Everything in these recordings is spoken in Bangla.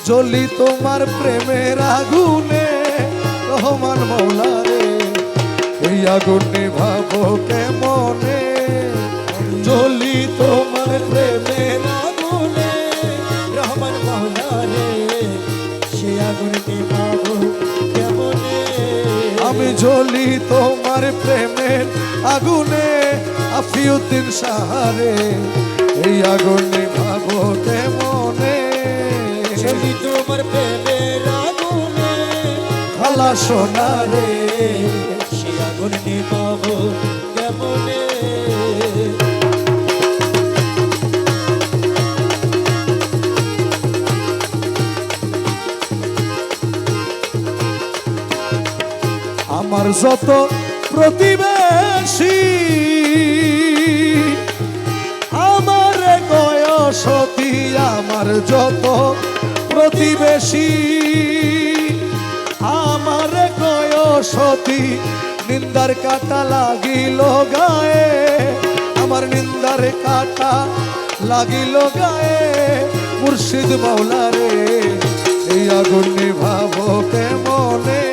জ্বলি তোমার প্রেমের আগুনে রহমান মৌলা রে, এই আগুন নিভাবো কেমনে। জ্বলি তোমার প্রেমের আগুনে রহমান মৌলা রে, সে আগুন নিভাবো কেমনে। আমি জ্বলি তোমার প্রেমের আগুনে আফিউদ্দিন সাহারে, এই আগুন নিভাবো কেমনে। জ্বলি তোমার প্রেমের আগুনে খালা সোনা রে, সে আগুন নিভাবো কেমনে। আমার যত প্রতিবেশী আমার গয়সতী, আমার যত প্রতিবেশী আমার গয়সতী, নিন্দার কাটা লাগিল গায়ে, আমার নিন্দার কাটা লাগিল গায়ে। মুর্শিদ মাওলা রে, এই আগুন নিভাবো কেমনে।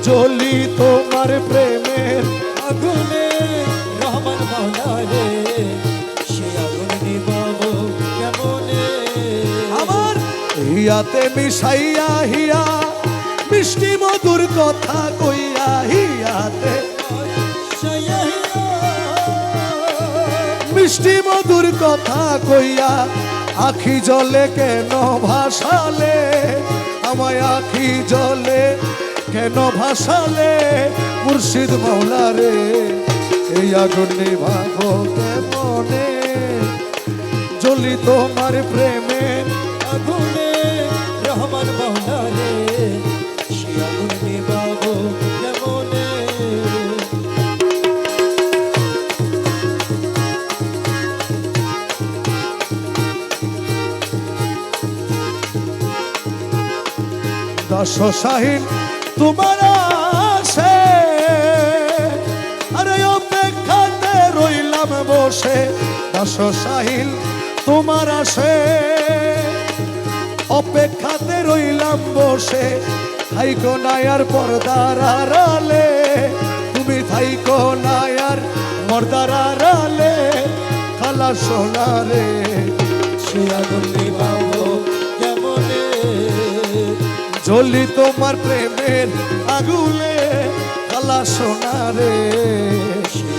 জ্বলি তোমার প্রেমের আগুনে রহমান মৌলা রে, সে আগুন নিভাবো কেমনে। আমার হিয়াতে মিশাইয়া হিয়া মিষ্টি মধুর কথা কইয়া, হিয়াতে মিষ্টি মধুর কথা কইয়া আখি জলে কেন ভাসালে, আমায় আখি জলে কেন ভাসালে। মুর্শিদ মাওলা রে, এই আগুন নিভাবো কেমনে। জ্বলি তোমার প্রেমের আগুনে রহমান মৌলা রে, সে আগুন নিভাবো কেমনে। দশ শাহীন তোমার আসে, আরে অপেক্ষাতে রইলাম বসে। দশ শাহীন তোমার আসে, অপেক্ষাতে রইলাম বসে। থাইকো নায়ার পর্দার আড়ালে, তুমি থাইকো নায়ার পর্দার আড়ালে। খালা সোনা রে, সে আগুন নিভাবো কেমনে। জ্বলি তোমার প্রেমের আগুনে। খালা সোনা রে, সে